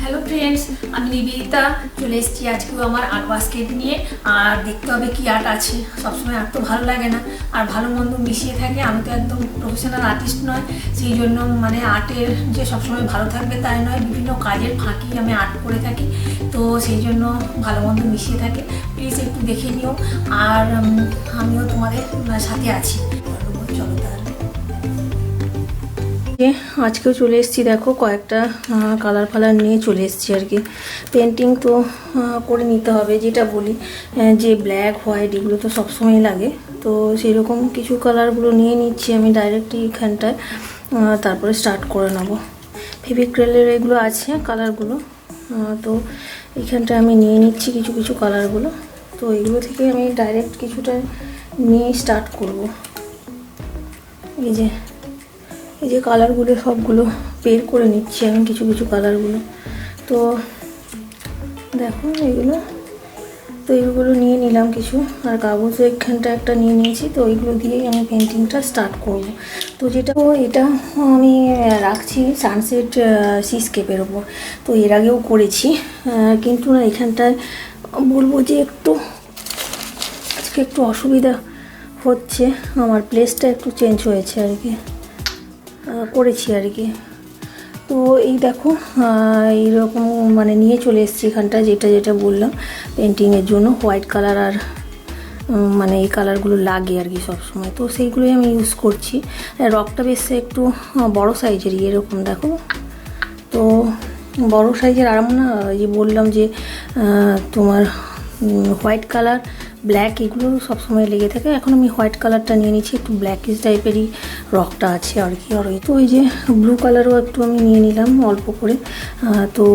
Hello friends, আমি নিবেদিতা চলে এসেছি আজকেও আমার আর্ট বাস্কেট নিয়ে। আর দেখতে হবে কি আর্ট আছে। সবসময় আর্ট তো ভালো লাগে না, আর ভালো মন্দ মিশিয়ে থাকে। আমি তো একদম প্রফেশনাল আর্টিস্ট নয়, সেই জন্য মানে আর্টের যে সবসময় ভালো থাকবে তাই নয়, বিভিন্ন কাজের ফাঁকি আমি আর্ট করে থাকি, তো সেই জন্য ভালো মন্দ মিশিয়ে থাকে। প্লিজ একটু দেখে নিও, আর আমিও তোমাদের সাথে আছি। চলো তাহলে। আজকেও চলে এসেছি, দেখো কয়েকটা কালার ফালার নিয়ে চলে এসেছি আর কি। পেন্টিং তো করে নিতে হবে, যেটা বলি যে ব্ল্যাক হোয়াইট এগুলো তো সবসময় লাগে, তো সেই রকম কিছু কালারগুলো নিয়ে নিচ্ছি আমি ডাইরেক্টলি এখানটায়, তারপরে স্টার্ট করে নেবো। ফেভিক্রিলের এগুলো আছে কালারগুলো, তো এখানটায় আমি নিয়ে নিচ্ছি কিছু কিছু কালারগুলো। তো এগুলো থেকে আমি ডাইরেক্ট কিছুটা নিয়ে স্টার্ট করব। এই যে কালারগুলো সবগুলো বের করে নিচ্ছি আমি কিছু কিছু কালারগুলো। তো দেখো এইগুলো নিয়ে নিলাম কিছু, আর কাগজও এখানটা একটা নিয়ে নিয়েছি। তো এইগুলো দিয়েই আমি পেন্টিংটা স্টার্ট করব। তো এটা আমি রাখছি সানসেট সিস্কেপের ওপর। তো এর আগেও করেছি, কিন্তু না এখানটায় বলবো যে আজকে একটু অসুবিধা হচ্ছে, আমার প্লেসটা একটু চেঞ্জ হয়েছে আর কি, করেছি আর কি। তো এই দেখো এইরকম মানে নিয়ে চলে এসেছি এখানটা, যেটা বললাম পেন্টিংয়ের জন্য হোয়াইট কালার, আর মানে এই কালারগুলো লাগে আর কি সবসময়, তো সেইগুলোই আমি ইউজ করছি। রকটা বেশ একটু বড় সাইজেরই এরকম দেখো। তো বড় সাইজের আর না, যে বললাম যে তোমার হোয়াইট কালার ব্ল্যাক এগুলো সবসময় লেগে থাকে। এখন আমি হোয়াইট কালারটা নিয়ে নিচ্ছি, একটু ব্ল্যাকিশ টাইপেরই রকটা আছে আর কি। আর তো ওই যে ব্লু কালারও একটু আমি নিয়ে নিলাম অল্প করে। তো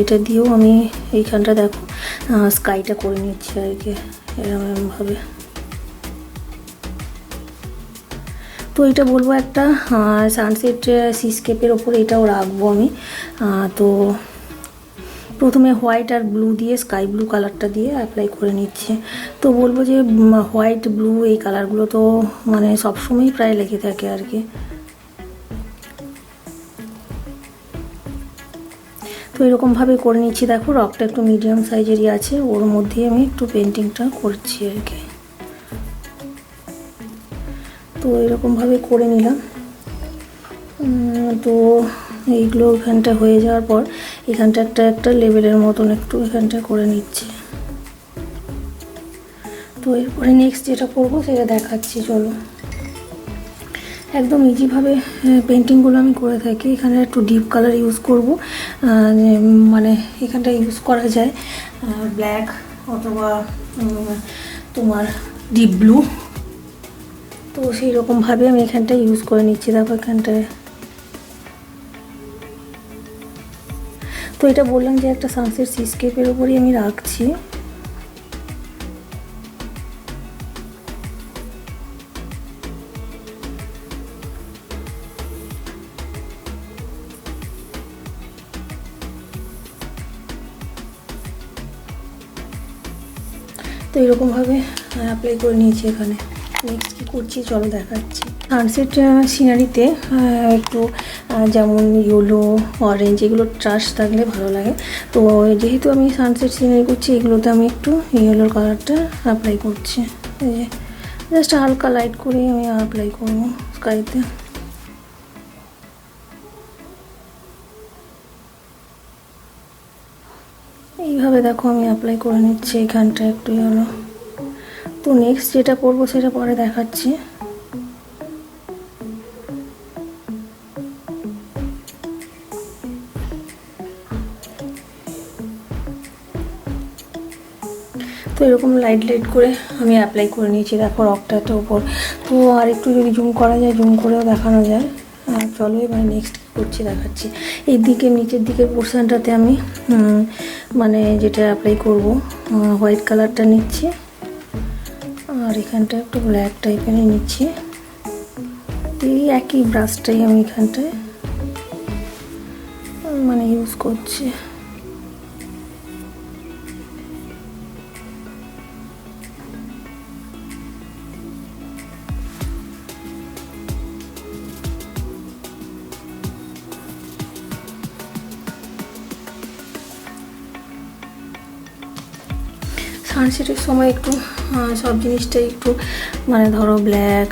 এটা দিয়েও আমি এইখানটা দেখো স্কাইটা করে নিচ্ছি আর কি এরকমভাবে। তো এটা বলবো একটা সানসেট সিস্কেপের ওপর এটাও রাখবো আমি। তো প্রথমে হোয়াইট আর ব্লু দিয়ে স্কাই ব্লু কালারটা দিয়ে অ্যাপ্লাই করে নিচ্ছে। তো বলবো যে হোয়াইট ব্লু এই কালারগুলো তো মানে সবসময়ই প্রায় লেগে থাকে আর কি। তো এরকমভাবে করে নিচ্ছি। দেখো রকটা একটু মিডিয়াম সাইজেরই আছে, ওর মধ্যে আমি একটু পেন্টিংটা করছি আর কি। তো এরকমভাবে করে নিলাম। তো এইগুলো এখানটা হয়ে যাওয়ার পর এখানটা একটা লেভেলের মতন একটু এখানটা করে নিচ্ছি। তো এরপরে নেক্সট যেটা করবো সেটা দেখাচ্ছি, চলো। একদম ইজিভাবে পেন্টিংগুলো আমি করে থাকি। এখানে একটু ডিপ কালার ইউজ করব, মানে এখানটা ইউজ করা যায় ব্ল্যাক অথবা তোমার ডিপ ব্লু। তো সেই রকমভাবে আমি এখানটা ইউজ করে নিচ্ছি। দেখো এখানটায় তো এটা বললাম যে একটা সানসেট সিস্কেপের উপরই আমি রাখছি। তো এরকমভাবে অ্যাপ্লাই করে নিয়েছি এখানে। নেক্সট কী করছি চলো দেখাচ্ছি। সানসেট সিনারিতে একটু যেমন ইয়েলো অরেঞ্জ এগুলো ট্রাশ থাকলে ভালো লাগে। তো যেহেতু আমি সানসেট সিনারি করছি, এগুলোতে আমি একটু ইয়েলো কালারটা অ্যাপ্লাই করছি। এই যে জাস্ট হালকা লাইট করে আমি অ্যাপ্লাই করবো স্কাইতে। এইভাবে দেখো আমি অ্যাপ্লাই করে নিচ্ছি এখানটা একটু ইয়েলো। তো নেক্সট যেটা করবো সেটা পরে দেখাচ্ছি। তো এরকম লাইট করে আমি অ্যাপ্লাই করে নিয়েছি। দেখো রকটাটা ওপর। তো আর একটু যদি জুম করা যায়, জুম করেও দেখানো যায়। চলো এবার নেক্সট কী করছি দেখাচ্ছি। এই দিকে নিচের দিকের পোর্শনটাতে আমি মানে যেটা অ্যাপ্লাই করব হোয়াইট কালারটা নিচ্ছি, আর এখানটা একটু ব্ল্যাক টাইপেরই নিচ্ছি। এই একই ব্রাশটাই আমি এখানটায় মানে ইউজ করছি। সানসেটের সময় একটু সব জিনিসটাই একটু মানে ধরো ব্ল্যাক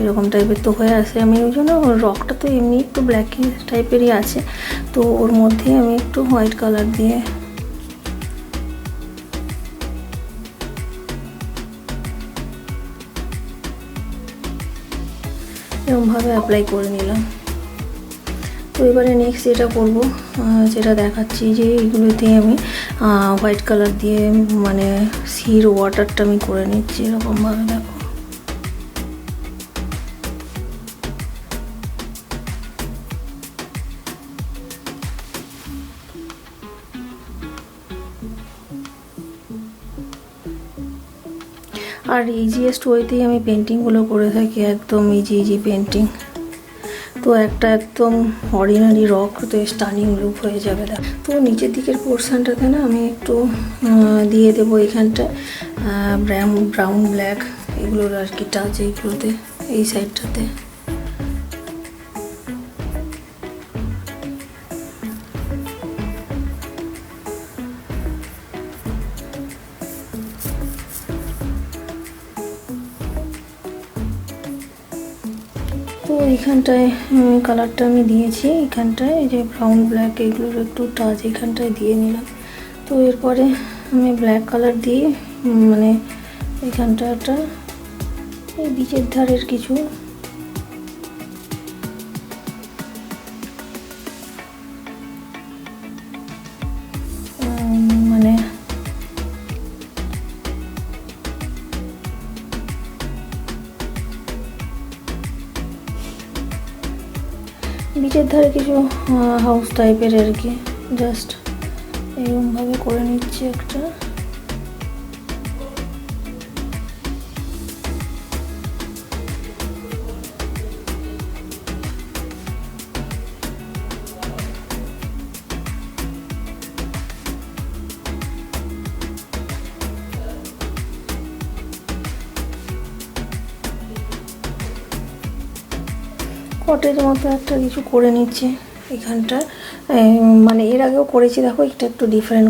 এরকম টাইপের তো হয়ে আসে। আমি ওই জন্য রকটা তো এমনি একটু ব্ল্যাক টাইপেরই আছে, তো ওর মধ্যে আমি একটু হোয়াইট কালার দিয়ে এরকমভাবে অ্যাপ্লাই করে নিলাম। তো এবারে নেক্সট যেটা করব, যেটা দেখাচ্ছি যে এইগুলোতে আমি হোয়াইট কালার দিয়ে মানে সির ওয়াটারটা আমি করে নিচ্ছি এরকমভাবে। দেখো আর ইজিয়েস্ট ওয়েতেই আমি পেন্টিংগুলো করে থাকি, একদম ইজি পেন্টিং। তো একটা একদম অর্ডিনারি রক তো স্টানিং লুক হয়ে যাবে। তো নিচের দিকের পোর্শনটাতে না আমি একটু দিয়ে দেবো এখানটা ব্রাউন ব্ল্যাক এগুলোর আর কি টাচ, এইগুলোতে এই সাইডটাতে। তো এইখানটায় কালারটা আমি দিয়েছি, এখানটায় এই যে ব্রাউন ব্ল্যাক এগুলোর একটু টাচ এখানটায় দিয়ে নিলাম। তো এরপরে আমি ব্ল্যাক কালার দিয়ে মানে এখানটা একটা এই বিচের ধারের কিছু মানে বিচের ধারে কিছু হাউস টাইপের আর কি, জাস্ট এরকমভাবে করে নিচ্ছি একটা। কটেজ মতো একটা কিছু করে নিচ্ছি এখানটা, মানে এর আগেও করেছি, দেখো এটা একটু ডিফারেন্ট।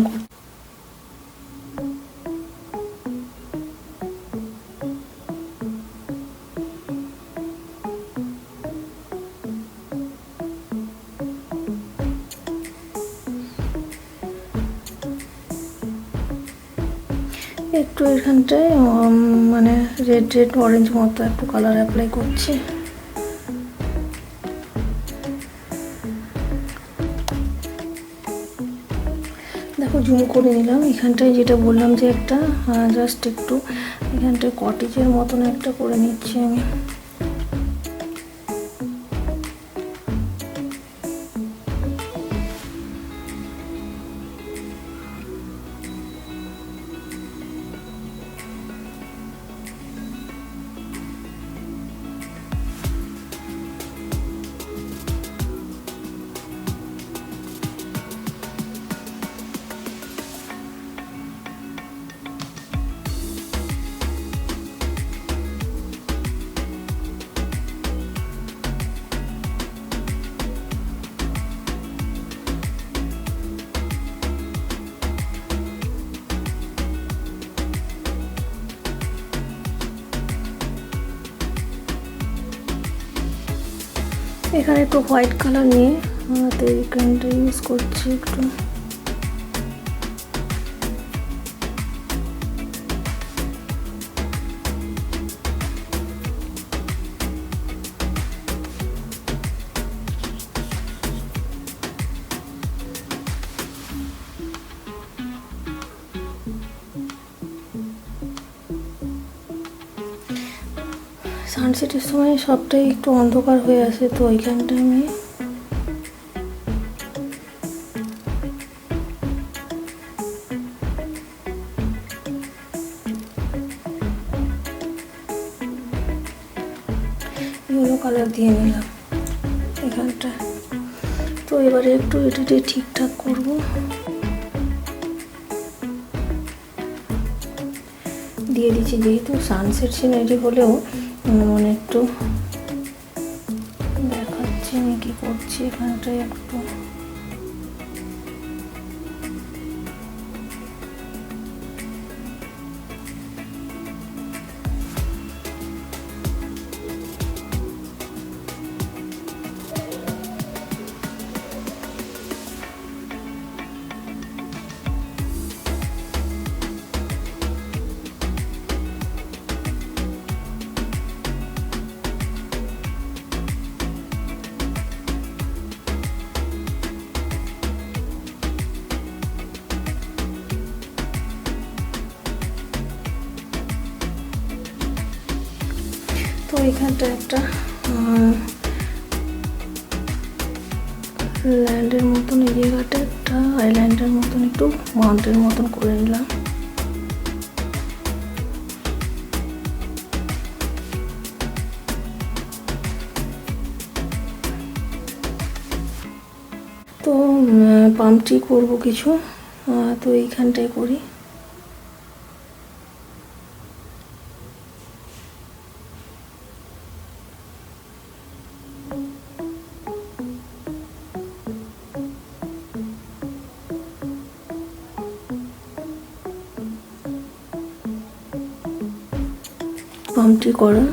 একটু এখানটায় মানে রেড অরেঞ্জ মতো একটু কালার অ্যাপ্লাই করছি। দেখো জুম করে নিলাম এখানটায়, যেটা বললাম যে একটা জাস্ট একটু এখানটায় কটেজের মতন একটা করে নিচ্ছি আমি। এখানে একটু হোয়াইট কালার নিয়ে হাতে এখানটা ইউজ করছি একটু। সানসেটের সময় সবটাই একটু অন্ধকার হয়ে আসে, তো ওইখানটা আমি ইয়েলো কালার দিয়ে নিলাম এখানটা। তো এবারে একটু এটাকে ঠিকঠাক করব। দিয়ে দিচ্ছি, যেহেতু সানসেট সিনারি হলেও মানে একটু দেখাচ্ছি আমি কি করছি এখানটায় একটু। এখানটা একটা ল্যান্ডের মতন, এই জায়গাটা একটা আইল্যান্ডের মতন একটু মাউন্টের মতন করে নিলাম। তো পাম ট্রি করবো কিছু, তো এইখানটায় করি। পাম ট্রি করা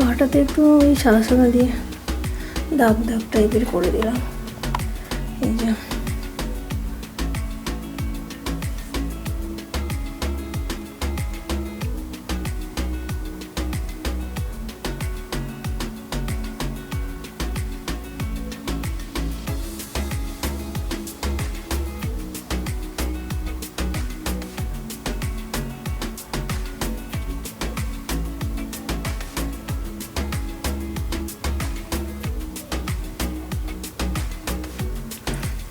গাটাতে একটু ওই সাদা সাদা দিয়ে দাগ দাগ টাইপের করে দিলাম। এই যে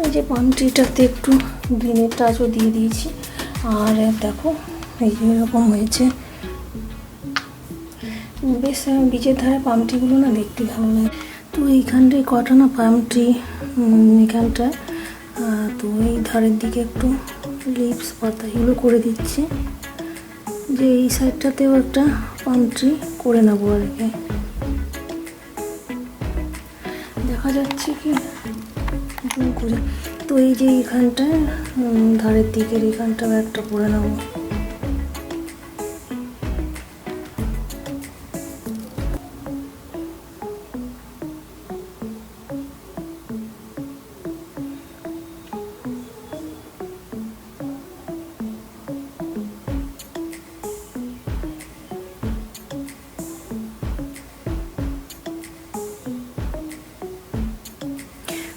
এই যে পাম ট্রিটাতে একটু গ্রিনের টাচও দিয়ে দিয়েছি। আর দেখো এই যে এরকম হয়েছে, বেশ বিচের ধারে পাম ট্রিগুলো না দেখতে ভালো লাগে। তো এইখানটায় কটা না পাম ট্রি এখানটায়, তো এই ধারের দিকে একটু লিভস পাতা এগুলো করে দিচ্ছি, যে এই সাইডটাতেও একটা পাম ট্রি করে নেবো আর কি। দেখা যাচ্ছে কি করে, তো এই যে এইখানটায় ধারের দিকের এইখানটাও একটা করে নেবো।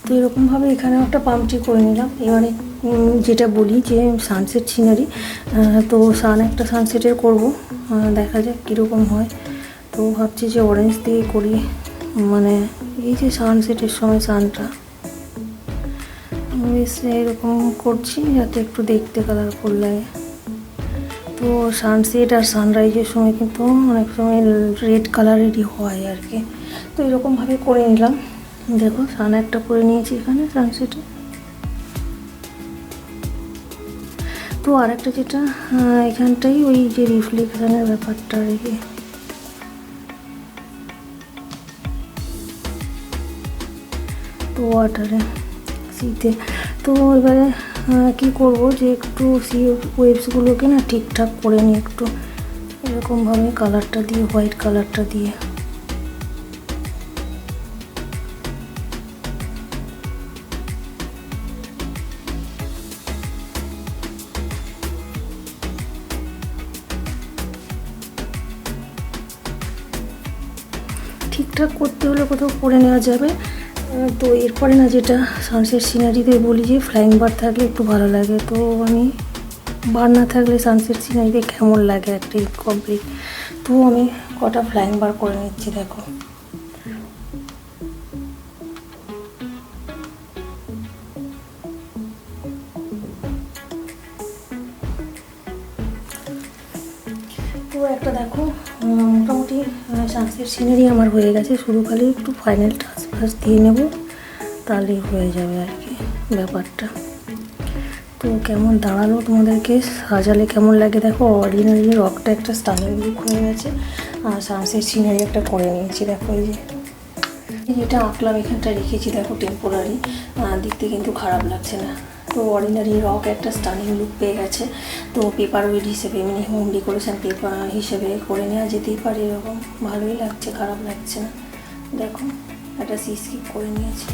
তো এরকমভাবে এখানেও একটা পাম ট্রি করে নিলাম। এবারে যেটা বলি যে সানসেট সিনারি, তো একটা সানসেটের করবো, দেখা যাক কীরকম হয়। তো ভাবছি যে অরেঞ্জ দিয়ে করি, মানে এই যে সানসেটের সময় সানটা বেশ এরকম করছি যাতে একটু দেখতে কালারফুল লাগে। তো সানসেট আর সানরাইজের সময় কিন্তু অনেক সময় রেড কালারেরই হয় আর কি। তো এরকমভাবে করে নিলাম। দেখো সান একটা করে নিয়েছি এখানে সানসেটে। তো আরেকটা যেটা এখানটাই ওই যে রিফ্লেকশনের ব্যাপারটা রেখে, তো ওয়াটারে সিতে, তো এবারে কি করব যে একটু সি ওয়েভসগুলোকে না ঠিকঠাক করে নিই একটু এরকমভাবে কালারটা দিয়ে, হোয়াইট কালারটা দিয়ে। ঠিকঠাক করতে হলে কোথাও করে নেওয়া যাবে। তো এরপরে না যেটা সানসেট সিনারিতে বলি যে ফ্লাইং বার্ড থাকলে একটু ভালো লাগে। তো আমি বার না থাকলে সানসেট সিনারিতে কেমন লাগে একটা ইনকমপ্লিট, তো আমি কটা ফ্লাইং বার করে নিচ্ছি। দেখো তো একটা দেখো মোটামুটি সানসেট সিনারি আমার হয়ে গেছে, শুধু খালি একটু ফাইনাল টাচ ফাচ দিয়ে নেব, তাহলেই হয়ে যাবে আর কি ব্যাপারটা। তো কেমন দাঁড়ালো তোমাদেরকে সাজালে কেমন লাগে দেখো। অর্ডিনারি রকটা একটা স্টাইলিং লুক হয়ে গেছে, আর সানসেট সিনারি একটা করে নিয়েছি দেখো। এই যে যেটা আঁকলাম এখানটা রেখেছি দেখো টেম্পোরারি, দেখতে কিন্তু খারাপ লাগছে না। তো অর্ডিনারি রক একটা স্টাইলিং লুক পেয়ে গেছে। তো পেপার ওয়েট হিসেবে মানে হোম ডেকোরেশন পেপার হিসেবে করে নেওয়া যেতেই পারে, এরকম ভালোই লাগছে, খারাপ লাগছে না। দেখো একটা সিস্কেপ করে নিয়েছি।